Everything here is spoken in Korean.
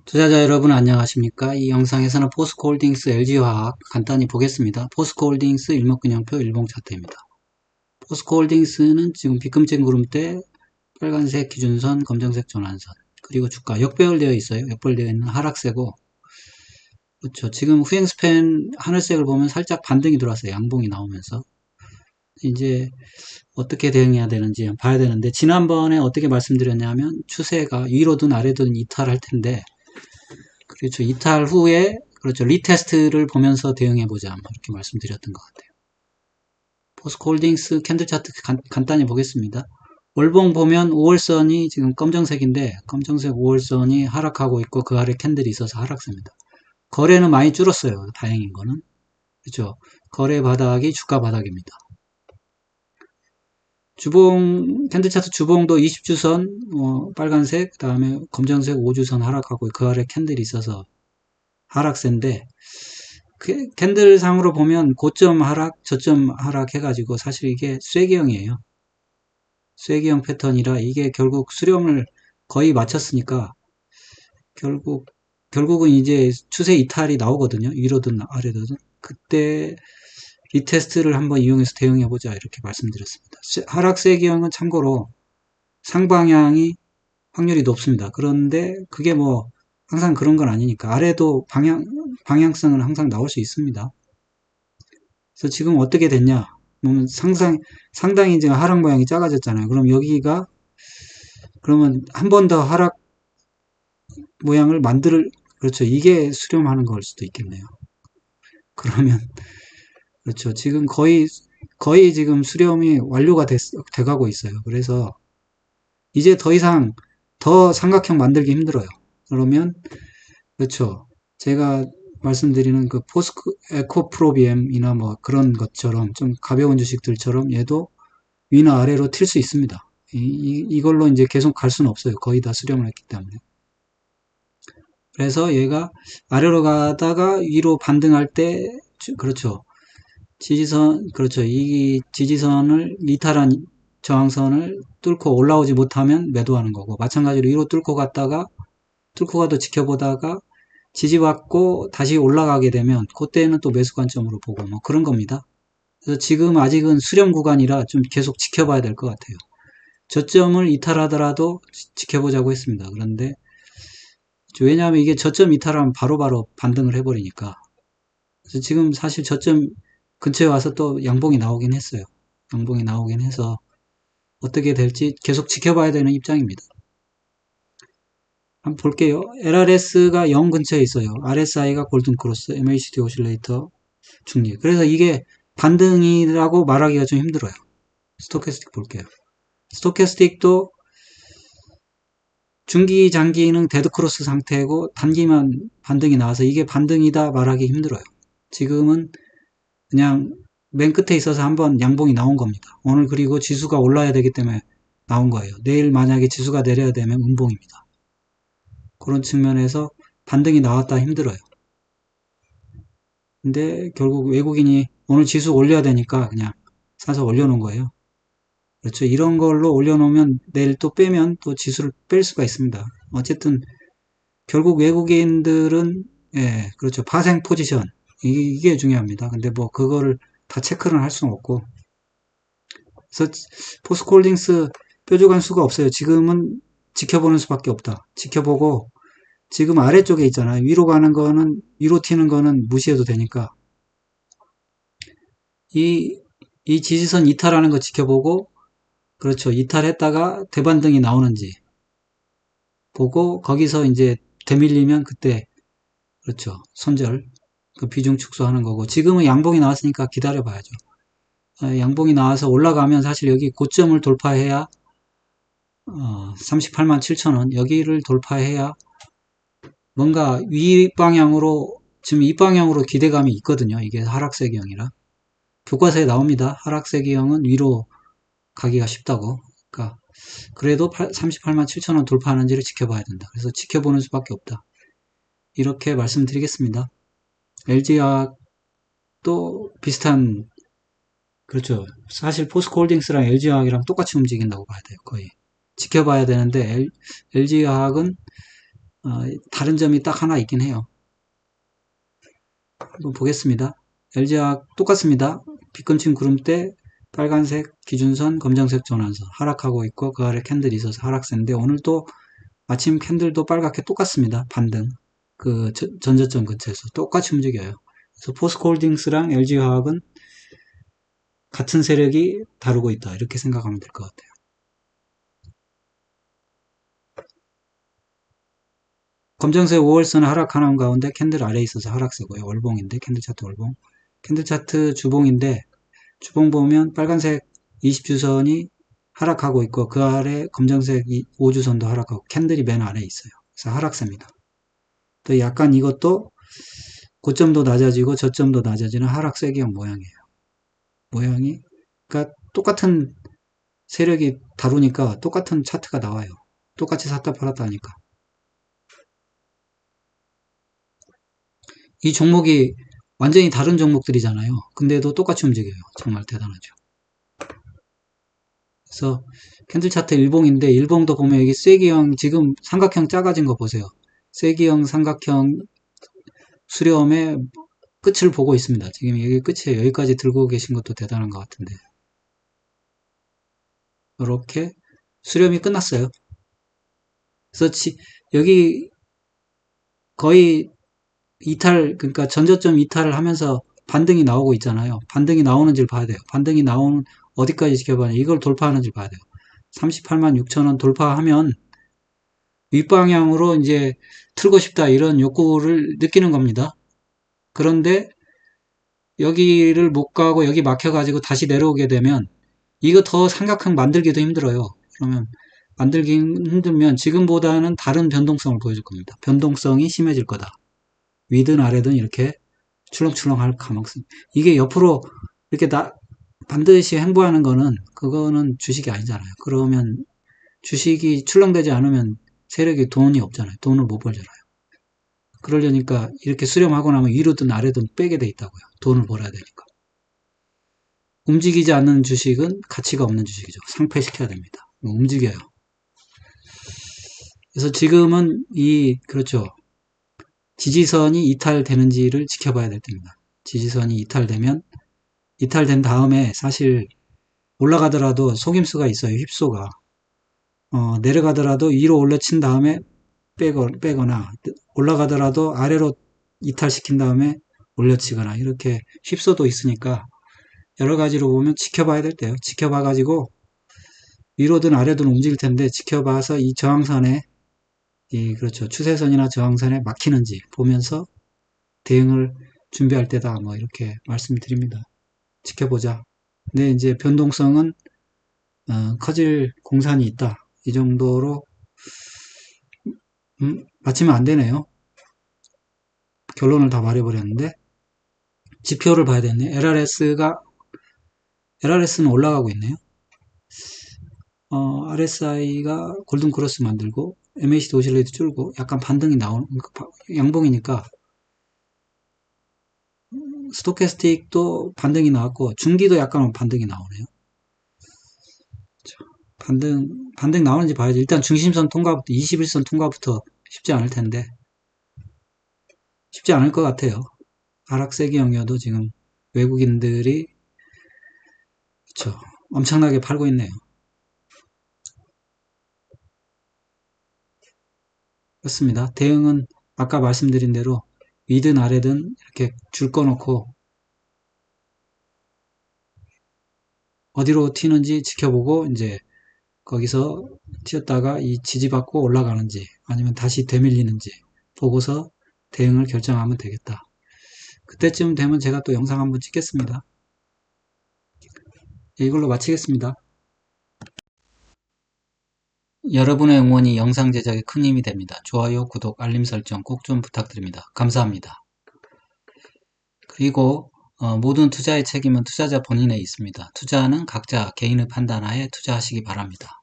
투자자 여러분 안녕하십니까? 이 영상에서는 포스코홀딩스 LG화학 간단히 보겠습니다. 포스코홀딩스 일목균형표 일봉 차트입니다. 포스코홀딩스는 지금 비금쟁 구름대 빨간색 기준선, 검정색 전환선, 그리고 주가 역배열되어 있어요. 역배열되어 있는 하락세고, 그렇죠. 지금 후행 스팬 하늘색을 보면 살짝 반등이 들어왔어요. 양봉이 나오면서. 이제 어떻게 대응해야 되는지 봐야 되는데, 지난번에 어떻게 말씀드렸냐면 추세가 위로든 아래든 이탈할 텐데, 그렇죠. 이탈 후에 그렇죠. 리테스트를 보면서 대응해보자. 뭐 이렇게 말씀드렸던 것 같아요. 포스코홀딩스 캔들 차트 간단히 보겠습니다. 월봉 보면 5월선이 지금 검정색인데 검정색 5월선이 하락하고 있고 그 아래 캔들이 있어서 하락세입니다. 거래는 많이 줄었어요. 다행인 거는. 그렇죠. 거래 바닥이 주가 바닥입니다. 주봉 캔들 차트 주봉도 20주선 빨간색 그다음에 검정색 5주선 하락하고 그 아래 캔들이 있어서 하락세인데 캔들상으로 보면 고점 하락, 저점 하락 해가지고 사실 이게 쐐기형이에요. 쐐기형 패턴이라 이게 결국 수렴을 거의 마쳤으니까 결국은 이제 추세 이탈이 나오거든요. 위로든 아래든. 그때 리테스트를 한번 이용해서 대응해보자 이렇게 말씀드렸습니다. 하락 쐐기형은 참고로 상방향이 확률이 높습니다. 그런데 그게 뭐 항상 그런 건 아니니까 아래도 방향성은 항상 나올 수 있습니다. 그래서 지금 어떻게 됐냐? 상당히 지금 하락 모양이 작아졌잖아요. 그럼 여기가, 그러면 한 번 더 하락 모양을 그렇죠. 이게 수렴하는 걸 수도 있겠네요. 그러면, 그렇죠. 지금 거의 지금 수렴이 완료가 돼가고 있어요. 그래서 이제 더 이상 더 삼각형 만들기 힘들어요. 그러면, 그렇죠. 제가 말씀드리는 그 에코프로비엠이나 뭐 그런 것처럼 좀 가벼운 주식들처럼 얘도 위나 아래로 튈 수 있습니다. 이걸로 이제 계속 갈 수는 없어요. 거의 다 수렴을 했기 때문에. 그래서 얘가 아래로 가다가 위로 반등할 때, 그렇죠. 그렇죠. 이 지지선을, 이탈한 저항선을 뚫고 올라오지 못하면 매도하는 거고, 마찬가지로 위로 뚫고 가도 지켜보다가 지지받고 다시 올라가게 되면, 그때는 또 매수 관점으로 보고, 뭐 그런 겁니다. 그래서 지금 아직은 수렴 구간이라 좀 계속 지켜봐야 될 것 같아요. 저점을 이탈하더라도 지켜보자고 했습니다. 그런데 왜냐하면 이게 저점 이탈하면 바로바로 반등을 해버리니까. 그래서 지금 사실 저점 근처에 와서 또 양봉이 나오긴 했어요. 양봉이 나오긴 해서 어떻게 될지 계속 지켜봐야 되는 입장입니다. 한번 볼게요. LRS가 0 근처에 있어요. RSI가 골든크로스, MACD 오실레이터 중립. 그래서 이게 반등이라고 말하기가 좀 힘들어요. 스토캐스틱 볼게요. 스토캐스틱도 중기, 장기는 데드크로스 상태고 단기만 반등이 나와서 이게 반등이다 말하기 힘들어요. 지금은 그냥 맨 끝에 있어서 한번 양봉이 나온 겁니다. 오늘 그리고 지수가 올라야 되기 때문에 나온 거예요. 내일 만약에 지수가 내려야 되면 음봉입니다. 그런 측면에서 반등이 나왔다 힘들어요. 근데 결국 외국인이 오늘 지수 올려야 되니까 그냥 사서 올려놓은 거예요. 그렇죠. 이런 걸로 올려놓으면 내일 또 빼면 또 지수를 뺄 수가 있습니다. 어쨌든 결국 외국인들은 예, 그렇죠. 파생 포지션 이게 중요합니다. 근데 뭐 그거를 다 체크를 할 수는 없고 그래서 포스코홀딩스 뾰족한 수가 없어요. 지금은 지켜보는 수밖에 없다. 지켜보고 지금 아래쪽에 있잖아요. 위로 튀는 거는 무시해도 되니까 이, 이 지지선 이탈하는 거 지켜보고 그렇죠. 이탈했다가 대반등이 나오는지 보고 거기서 이제 되밀리면 그때 그렇죠. 손절 그 비중 축소하는 거고 지금은 양봉이 나왔으니까 기다려 봐야죠. 양봉이 나와서 올라가면 사실 여기 고점을 돌파해야 38만 7천 원 여기를 돌파해야 뭔가 지금 이 방향으로 기대감이 있거든요. 이게 하락세기형이라 교과서에 나옵니다. 하락세기형은 위로 가기가 쉽다고. 그러니까 그래도 38만 7천 원 돌파하는지를 지켜봐야 된다. 그래서 지켜보는 수밖에 없다. 이렇게 말씀드리겠습니다. LG화학도 비슷한 그렇죠. 사실 포스코홀딩스랑 LG화학이랑 똑같이 움직인다고 봐야 돼요. 거의 지켜봐야 되는데 LG화학은 다른 점이 딱 하나 있긴 해요. 한번 보겠습니다. LG화학 똑같습니다. 빗금친 구름대, 빨간색 기준선, 검정색 전환선 하락하고 있고 그 아래 캔들이 있어서 하락세인데 오늘 또 아침 캔들도 빨갛게 똑같습니다. 반등. 그 전저점 근처에서 똑같이 움직여요. 그래서 포스코홀딩스랑 LG화학은 같은 세력이 다루고 있다. 이렇게 생각하면 될 것 같아요. 검정색 5월선 하락하는 가운데 캔들 아래에 있어서 하락세고요. 월봉인데 캔들 차트 월봉. 캔들 차트 주봉인데 주봉 보면 빨간색 20주선이 하락하고 있고 그 아래 검정색 5주선도 하락하고 캔들이 맨 아래에 있어요. 그래서 하락세입니다. 또 약간 이것도 고점도 낮아지고 저점도 낮아지는 하락세기형 모양이에요. 모양이 그러니까 똑같은 세력이 다루니까 똑같은 차트가 나와요. 똑같이 샀다 팔았다 하니까. 이 종목이 완전히 다른 종목들이잖아요. 근데도 똑같이 움직여요. 정말 대단하죠. 그래서 캔들 차트 일봉인데 일봉도 보면 여기 쐐기형 지금 삼각형 작아진 거 보세요. 쐐기형 삼각형 수렴의 끝을 보고 있습니다. 지금 여기 끝이에요. 여기까지 들고 계신 것도 대단한 것 같은데 이렇게 수렴이 끝났어요. 그래서 여기 거의 이탈 그러니까 전저점 이탈을 하면서 반등이 나오고 있잖아요. 반등이 나오는지를 봐야 돼요. 반등이 나오는 어디까지 지켜봐야 이걸 돌파하는지 봐야 돼요. 38만 6천 원 돌파하면 윗방향으로 이제 틀고 싶다 이런 욕구를 느끼는 겁니다. 그런데 여기를 못 가고 여기 막혀가지고 다시 내려오게 되면 이거 더 삼각형 만들기도 힘들어요. 그러면 만들기 힘들면 지금보다는 다른 변동성을 보여줄 겁니다. 변동성이 심해질 거다. 위든 아래든 이렇게 출렁출렁 할 가능성. 이게 옆으로 이렇게 반드시 행보하는 거는 그거는 주식이 아니잖아요. 그러면 주식이 출렁되지 않으면 세력이 돈이 없잖아요. 돈을 못 벌잖아요. 그러려니까 이렇게 수렴하고 나면 위로든 아래든 빼게 돼 있다고요. 돈을 벌어야 되니까. 움직이지 않는 주식은 가치가 없는 주식이죠. 상폐시켜야 됩니다. 움직여요. 그래서 지금은 그렇죠. 지지선이 이탈되는지를 지켜봐야 될 때입니다. 지지선이 이탈된 다음에 사실 올라가더라도 속임수가 있어요. 휩소가. 내려가더라도 위로 올려친 다음에 빼거나 올라가더라도 아래로 이탈시킨 다음에 올려치거나 이렇게 휩소도 있으니까 여러 가지로 보면 지켜봐야 될 때요. 지켜봐가지고 위로든 아래든 움직일 텐데 지켜봐서 이 저항선에 그렇죠. 추세선이나 저항선에 막히는지 보면서 대응을 준비할 때다. 뭐 이렇게 말씀드립니다. 지켜보자. 근데 이제 변동성은 커질 공산이 있다. 이 정도로 맞히면 안 되네요. 결론을 다 말해버렸는데 지표를 봐야 되네. LRS는 올라가고 있네요. RSI가 골든크로스 만들고 MACD 오실레이트 줄고 약간 반등이 나오는 양봉이니까 스토캐스틱도 반등이 나왔고 중기도 약간 반등이 나오네요. 반등 나오는지 봐야지. 일단 중심선 통과부터 21선 통과부터 쉽지 않을 텐데 쉽지 않을 것 같아요. 하락세기형이어도 지금 외국인들이 그쵸 엄청나게 팔고 있네요. 그렇습니다. 대응은 아까 말씀드린 대로 위든 아래든 이렇게 줄 꺼놓고 어디로 튀는지 지켜보고 이제 거기서 튀었다가 이 지지받고 올라가는지 아니면 다시 되밀리는지 보고서 대응을 결정하면 되겠다. 그때쯤 되면 제가 또 영상 한번 찍겠습니다. 이걸로 마치겠습니다. 여러분의 응원이 영상 제작에 큰 힘이 됩니다. 좋아요, 구독, 알림 설정 꼭 좀 부탁드립니다. 감사합니다. 그리고 모든 투자의 책임은 투자자 본인에 있습니다. 투자는 각자 개인의 판단하에 투자하시기 바랍니다.